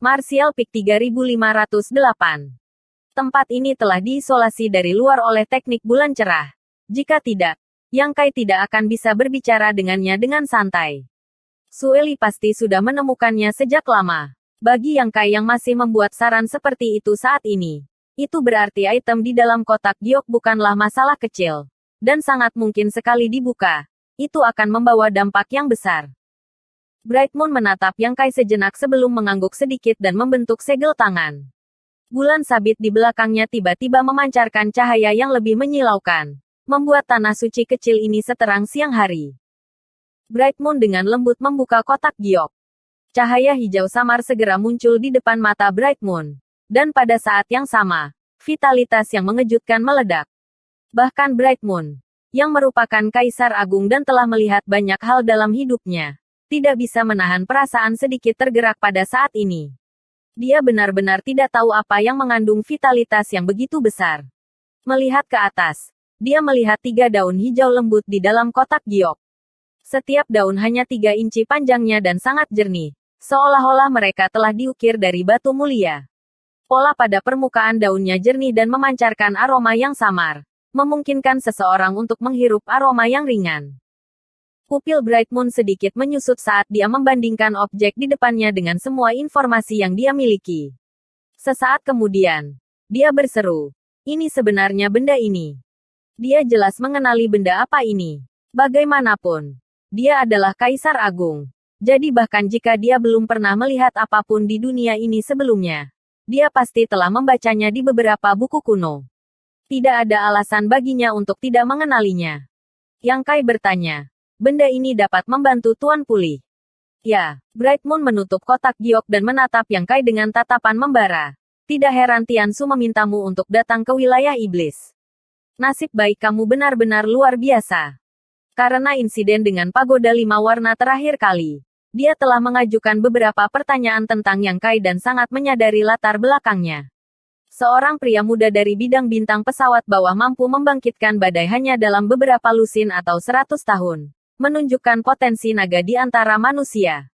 Martial Peak 3508. Tempat ini telah diisolasi dari luar oleh teknik bulan cerah. Jika tidak, Yang Kai tidak akan bisa berbicara dengannya dengan santai. Sueli pasti sudah menemukannya sejak lama. Bagi Yang Kai yang masih membuat saran seperti itu saat ini, itu berarti item di dalam kotak giok bukanlah masalah kecil. Dan sangat mungkin sekali dibuka. Itu akan membawa dampak yang besar. Bright Moon menatap Yang Kai sejenak sebelum mengangguk sedikit dan membentuk segel tangan. Bulan sabit di belakangnya tiba-tiba memancarkan cahaya yang lebih menyilaukan, membuat tanah suci kecil ini seterang siang hari. Bright Moon dengan lembut membuka kotak giok. Cahaya hijau samar segera muncul di depan mata Bright Moon. Dan pada saat yang sama, vitalitas yang mengejutkan meledak. Bahkan Bright Moon, yang merupakan Kaisar Agung dan telah melihat banyak hal dalam hidupnya, tidak bisa menahan perasaan sedikit tergerak pada saat ini. Dia benar-benar tidak tahu apa yang mengandung vitalitas yang begitu besar. Melihat ke atas, dia melihat 3 daun hijau lembut di dalam kotak giok. Setiap daun hanya 3 inci panjangnya dan sangat jernih, seolah-olah mereka telah diukir dari batu mulia. Pola pada permukaan daunnya jernih dan memancarkan aroma yang samar, memungkinkan seseorang untuk menghirup aroma yang ringan. Pupil Bright Moon sedikit menyusut saat dia membandingkan objek di depannya dengan semua informasi yang dia miliki. Sesaat kemudian, dia berseru, "Ini sebenarnya benda ini." Dia jelas mengenali benda apa ini. Bagaimanapun, dia adalah Kaisar Agung. Jadi bahkan jika dia belum pernah melihat apapun di dunia ini sebelumnya, dia pasti telah membacanya di beberapa buku kuno. Tidak ada alasan baginya untuk tidak mengenalinya. Yang Kai bertanya, "Benda ini dapat membantu Tuan pulih?" Ya, Bright Moon menutup kotak giok dan menatap Yang Kai dengan tatapan membara. Tidak heran Tiansu memintamu untuk datang ke wilayah iblis. Nasib baik kamu benar-benar luar biasa. Karena insiden dengan pagoda 5 warna terakhir kali, dia telah mengajukan beberapa pertanyaan tentang Yang Kai dan sangat menyadari latar belakangnya. Seorang pria muda dari bidang bintang pesawat bawah mampu membangkitkan badai hanya dalam beberapa lusin atau 100 tahun. Menunjukkan potensi naga di antara manusia.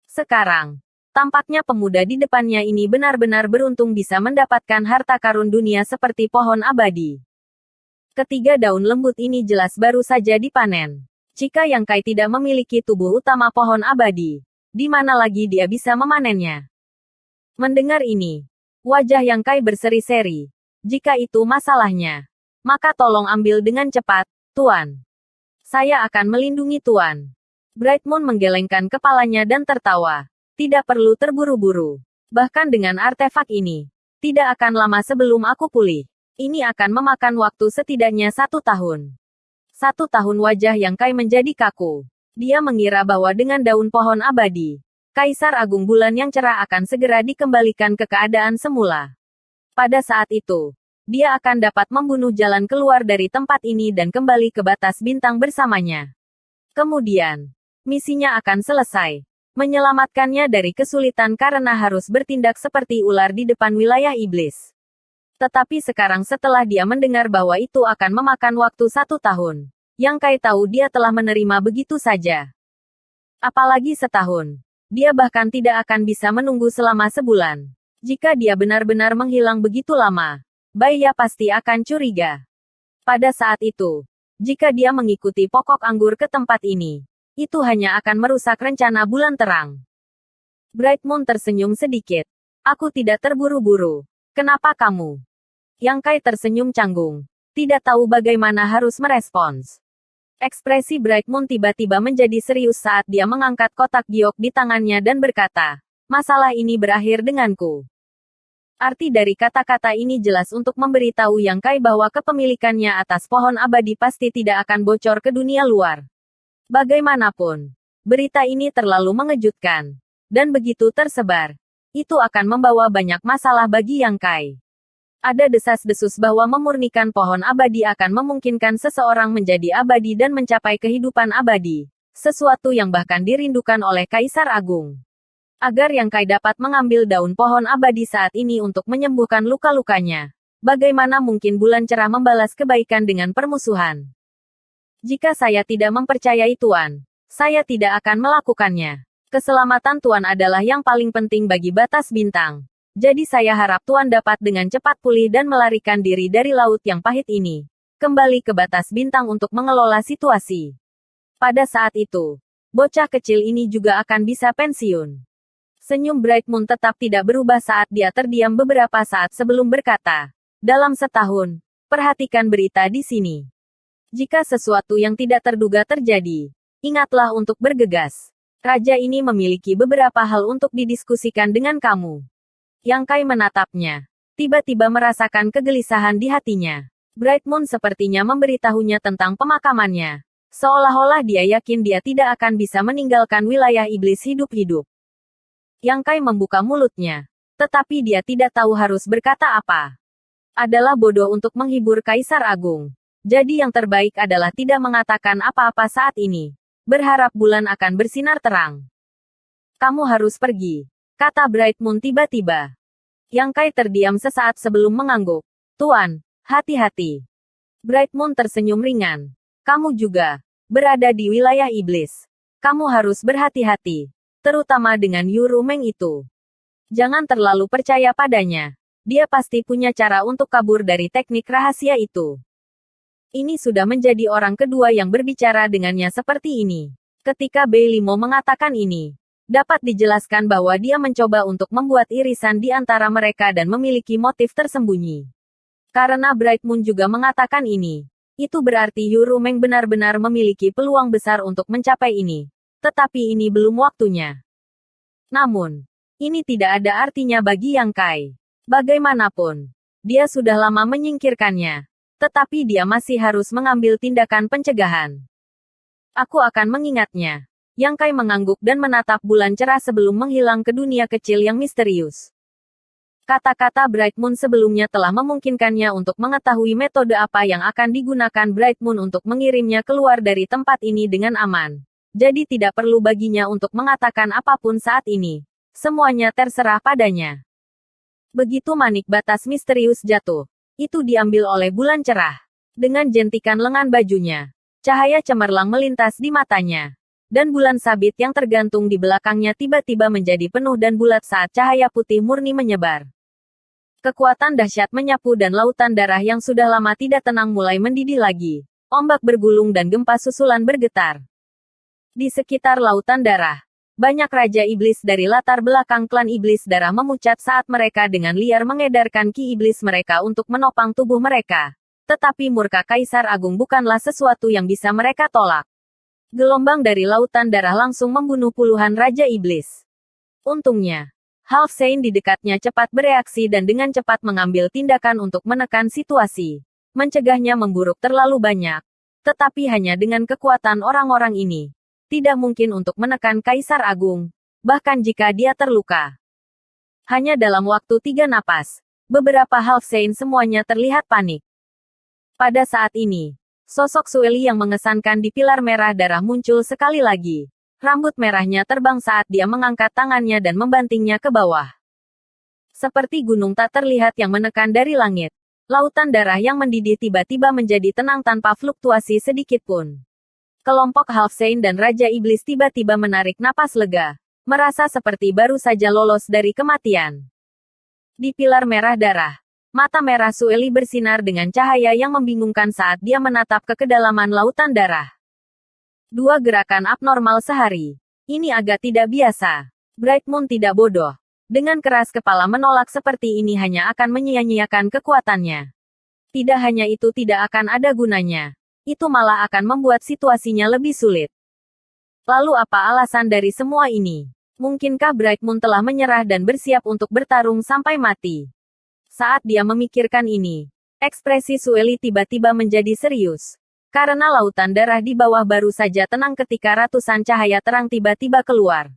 Sekarang, tampaknya pemuda di depannya ini benar-benar beruntung bisa mendapatkan harta karun dunia seperti pohon abadi. Ketiga daun lembut ini jelas baru saja dipanen. Jika Yang Kai tidak memiliki tubuh utama pohon abadi, di mana lagi dia bisa memanennya? Mendengar ini, wajah Yang Kai berseri-seri. Jika itu masalahnya, maka tolong ambil dengan cepat, Tuan. Saya akan melindungi Tuan. Bright Moon menggelengkan kepalanya dan tertawa. Tidak perlu terburu-buru. Bahkan dengan artefak ini, tidak akan lama sebelum aku pulih. Ini akan memakan waktu setidaknya 1 tahun. 1 tahun wajah Yang Kai menjadi kaku. Dia mengira bahwa dengan daun pohon abadi, Kaisar Agung Bulan yang cerah akan segera dikembalikan ke keadaan semula. Pada saat itu, dia akan dapat membunuh jalan keluar dari tempat ini dan kembali ke batas bintang bersamanya. Kemudian, misinya akan selesai. Menyelamatkannya dari kesulitan karena harus bertindak seperti ular di depan wilayah iblis. Tetapi sekarang setelah dia mendengar bahwa itu akan memakan waktu 1 tahun, Yang Kai tahu dia telah menerima begitu saja. Apalagi setahun. Dia bahkan tidak akan bisa menunggu selama sebulan. Jika dia benar-benar menghilang begitu lama, Baiya pasti akan curiga. Pada saat itu, jika dia mengikuti pokok anggur ke tempat ini, itu hanya akan merusak rencana bulan terang. Bright Moon tersenyum sedikit. Aku tidak terburu-buru. Kenapa kamu? Yang Kai tersenyum canggung. Tidak tahu bagaimana harus merespons. Ekspresi Bright Moon tiba-tiba menjadi serius saat dia mengangkat kotak giok di tangannya dan berkata, "Masalah ini berakhir denganku." Arti dari kata-kata ini jelas untuk memberitahu Yang Kai bahwa kepemilikannya atas pohon abadi pasti tidak akan bocor ke dunia luar. Bagaimanapun, berita ini terlalu mengejutkan. Dan begitu tersebar, itu akan membawa banyak masalah bagi Yang Kai. Ada desas-desus bahwa memurnikan pohon abadi akan memungkinkan seseorang menjadi abadi dan mencapai kehidupan abadi. Sesuatu yang bahkan dirindukan oleh Kaisar Agung. Agar Yang Kai dapat mengambil daun pohon abadi saat ini untuk menyembuhkan luka-lukanya. Bagaimana mungkin bulan cerah membalas kebaikan dengan permusuhan? Jika saya tidak mempercayai Tuan, saya tidak akan melakukannya. Keselamatan Tuan adalah yang paling penting bagi batas bintang. Jadi saya harap Tuan dapat dengan cepat pulih dan melarikan diri dari laut yang pahit ini. Kembali ke batas bintang untuk mengelola situasi. Pada saat itu, bocah kecil ini juga akan bisa pensiun. Senyum Bright Moon tetap tidak berubah saat dia terdiam beberapa saat sebelum berkata, dalam setahun, perhatikan berita di sini. Jika sesuatu yang tidak terduga terjadi, ingatlah untuk bergegas. Raja ini memiliki beberapa hal untuk didiskusikan dengan kamu. Yang Kai menatapnya. Tiba-tiba merasakan kegelisahan di hatinya. Bright Moon sepertinya memberitahunya tentang pemakamannya. Seolah-olah dia yakin dia tidak akan bisa meninggalkan wilayah iblis hidup-hidup. Yang Kai membuka mulutnya. Tetapi dia tidak tahu harus berkata apa. Adalah bodoh untuk menghibur Kaisar Agung. Jadi yang terbaik adalah tidak mengatakan apa-apa saat ini. Berharap bulan akan bersinar terang. Kamu harus pergi, kata Bright Moon tiba-tiba. Yang Kai terdiam sesaat sebelum mengangguk. Tuan, hati-hati. Bright Moon tersenyum ringan. Kamu juga berada di wilayah iblis. Kamu harus berhati-hati, terutama dengan Yuru Meng itu. Jangan terlalu percaya padanya. Dia pasti punya cara untuk kabur dari teknik rahasia itu. Ini sudah menjadi orang kedua yang berbicara dengannya seperti ini. Ketika Bei Limo mengatakan ini, dapat dijelaskan bahwa dia mencoba untuk membuat irisan di antara mereka dan memiliki motif tersembunyi. Karena Bright Moon juga mengatakan ini, itu berarti Yuru Meng benar-benar memiliki peluang besar untuk mencapai ini. Tetapi ini belum waktunya. Namun, ini tidak ada artinya bagi Yang Kai. Bagaimanapun, dia sudah lama menyingkirkannya. Tetapi dia masih harus mengambil tindakan pencegahan. Aku akan mengingatnya. Yang Kai mengangguk dan menatap bulan cerah sebelum menghilang ke dunia kecil yang misterius. Kata-kata Bright Moon sebelumnya telah memungkinkannya untuk mengetahui metode apa yang akan digunakan Bright Moon untuk mengirimnya keluar dari tempat ini dengan aman. Jadi tidak perlu baginya untuk mengatakan apapun saat ini. Semuanya terserah padanya. Begitu manik batas misterius jatuh. Itu diambil oleh bulan cerah. Dengan jentikan lengan bajunya. Cahaya cemerlang melintas di matanya. Dan bulan sabit yang tergantung di belakangnya tiba-tiba menjadi penuh dan bulat saat cahaya putih murni menyebar. Kekuatan dahsyat menyapu dan lautan darah yang sudah lama tidak tenang mulai mendidih lagi. Ombak bergulung dan gempa susulan bergetar. Di sekitar lautan darah, banyak raja iblis dari latar belakang klan iblis darah memucat saat mereka dengan liar mengedarkan ki iblis mereka untuk menopang tubuh mereka. Tetapi murka Kaisar Agung bukanlah sesuatu yang bisa mereka tolak. Gelombang dari lautan darah langsung membunuh puluhan raja iblis. Untungnya, Half Saint di dekatnya cepat bereaksi dan dengan cepat mengambil tindakan untuk menekan situasi. Mencegahnya memburuk terlalu banyak. Tetapi hanya dengan kekuatan orang-orang ini. Tidak mungkin untuk menekan Kaisar Agung, bahkan jika dia terluka. Hanya dalam waktu 3 napas, beberapa Half Saint semuanya terlihat panik. Pada saat ini, sosok Sueli yang mengesankan di pilar merah darah muncul sekali lagi. Rambut merahnya terbang saat dia mengangkat tangannya dan membantingnya ke bawah. Seperti gunung tak terlihat yang menekan dari langit. Lautan darah yang mendidih tiba-tiba menjadi tenang tanpa fluktuasi sedikit pun. Kelompok Half Saint dan Raja Iblis tiba-tiba menarik napas lega, merasa seperti baru saja lolos dari kematian. Di pilar merah darah, mata merah Sueli bersinar dengan cahaya yang membingungkan saat dia menatap ke kedalaman lautan darah. 2 gerakan abnormal sehari. Ini agak tidak biasa. Bright Moon tidak bodoh. Dengan keras kepala menolak seperti ini hanya akan menyia-nyiakan kekuatannya. Tidak hanya itu tidak akan ada gunanya. Itu malah akan membuat situasinya lebih sulit. Lalu apa alasan dari semua ini? Mungkinkah Bright Moon telah menyerah dan bersiap untuk bertarung sampai mati? Saat dia memikirkan ini, ekspresi Sueli tiba-tiba menjadi serius. Karena lautan darah di bawah baru saja tenang ketika ratusan cahaya terang tiba-tiba keluar.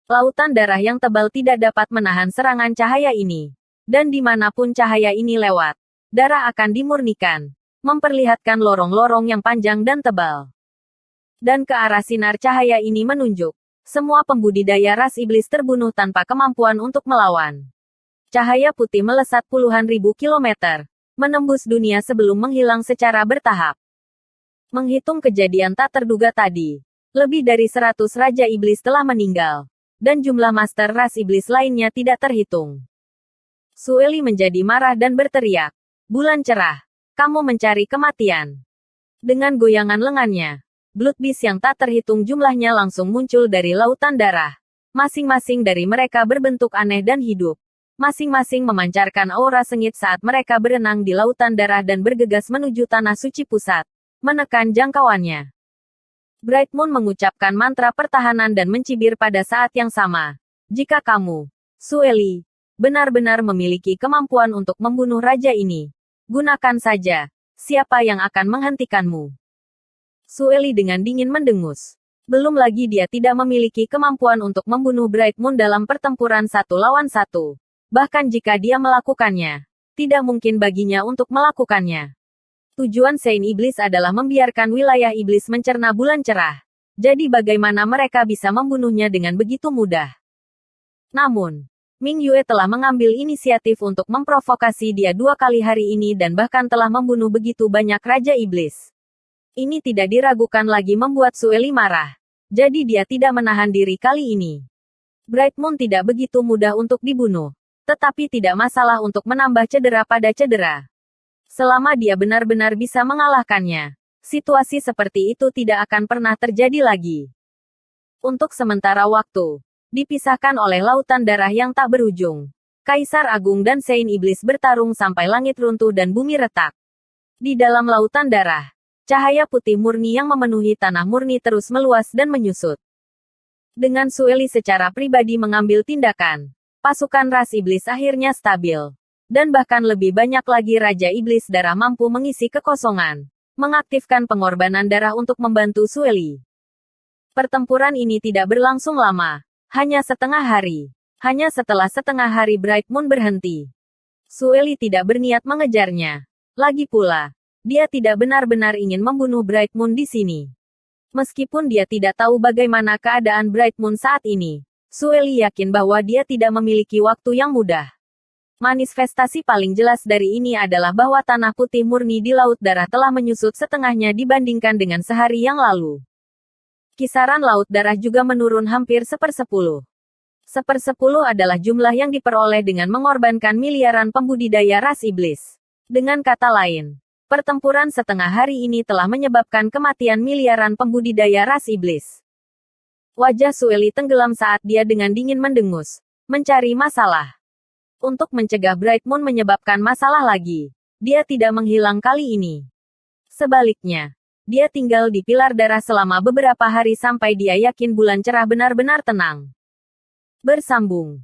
Lautan darah yang tebal tidak dapat menahan serangan cahaya ini. Dan dimanapun cahaya ini lewat, darah akan dimurnikan. Memperlihatkan lorong-lorong yang panjang dan tebal. Dan ke arah sinar cahaya ini menunjuk. Semua pembudidaya ras iblis terbunuh tanpa kemampuan untuk melawan. Cahaya putih melesat puluhan ribu kilometer. Menembus dunia sebelum menghilang secara bertahap. Menghitung kejadian tak terduga tadi. Lebih dari 100 raja iblis telah meninggal. dan jumlah master ras iblis lainnya tidak terhitung. Sueli menjadi marah dan berteriak, "Bulan cerah, kamu mencari kematian." Dengan goyangan lengannya, Blood Beast yang tak terhitung jumlahnya langsung muncul dari lautan darah. Masing-masing dari mereka berbentuk aneh dan hidup. Masing-masing memancarkan aura sengit saat mereka berenang di lautan darah dan bergegas menuju tanah suci pusat, menekan jangkauannya. Bright Moon mengucapkan mantra pertahanan dan mencibir pada saat yang sama. "Jika kamu, Sueli, benar-benar memiliki kemampuan untuk membunuh raja ini, gunakan saja. Siapa yang akan menghentikanmu?" Sueli dengan dingin mendengus. Belum lagi dia tidak memiliki kemampuan untuk membunuh Bright Moon dalam pertempuran 1 lawan 1. Bahkan jika dia melakukannya, tidak mungkin baginya untuk melakukannya. Tujuan Saint Iblis adalah membiarkan wilayah iblis mencerna bulan cerah. Jadi bagaimana mereka bisa membunuhnya dengan begitu mudah? Namun, Ming Yue telah mengambil inisiatif untuk memprovokasi dia 2 kali hari ini dan bahkan telah membunuh begitu banyak raja iblis. Ini tidak diragukan lagi membuat Sueli marah. Jadi dia tidak menahan diri kali ini. Bright Moon tidak begitu mudah untuk dibunuh. Tetapi tidak masalah untuk menambah cedera pada cedera. Selama dia benar-benar bisa mengalahkannya, situasi seperti itu tidak akan pernah terjadi lagi. Untuk sementara waktu, dipisahkan oleh lautan darah yang tak berujung. Kaisar Agung dan Saint Iblis bertarung sampai langit runtuh dan bumi retak. Di dalam lautan darah, cahaya putih murni yang memenuhi tanah murni terus meluas dan menyusut. Dengan Sueli secara pribadi mengambil tindakan, pasukan ras iblis akhirnya stabil. Dan bahkan lebih banyak lagi Raja Iblis Darah mampu mengisi kekosongan, mengaktifkan pengorbanan darah untuk membantu Sueli. Pertempuran ini tidak berlangsung lama, hanya setengah hari. Hanya setelah setengah hari Bright Moon berhenti. Sueli tidak berniat mengejarnya. Lagi pula, dia tidak benar-benar ingin membunuh Bright Moon di sini. Meskipun dia tidak tahu bagaimana keadaan Bright Moon saat ini, Sueli yakin bahwa dia tidak memiliki waktu yang mudah. Manifestasi paling jelas dari ini adalah bahwa tanah putih murni di laut darah telah menyusut setengahnya dibandingkan dengan sehari yang lalu. Kisaran laut darah juga menurun hampir 1/10. 1/10 adalah jumlah yang diperoleh dengan mengorbankan miliaran pembudidaya ras iblis. Dengan kata lain, pertempuran setengah hari ini telah menyebabkan kematian miliaran pembudidaya ras iblis. Wajah Sueli tenggelam saat dia dengan dingin mendengus, mencari masalah. Untuk mencegah Bright Moon menyebabkan masalah lagi, dia tidak menghilang kali ini. Sebaliknya, dia tinggal di pilar darah selama beberapa hari sampai dia yakin bulan cerah benar-benar tenang. Bersambung.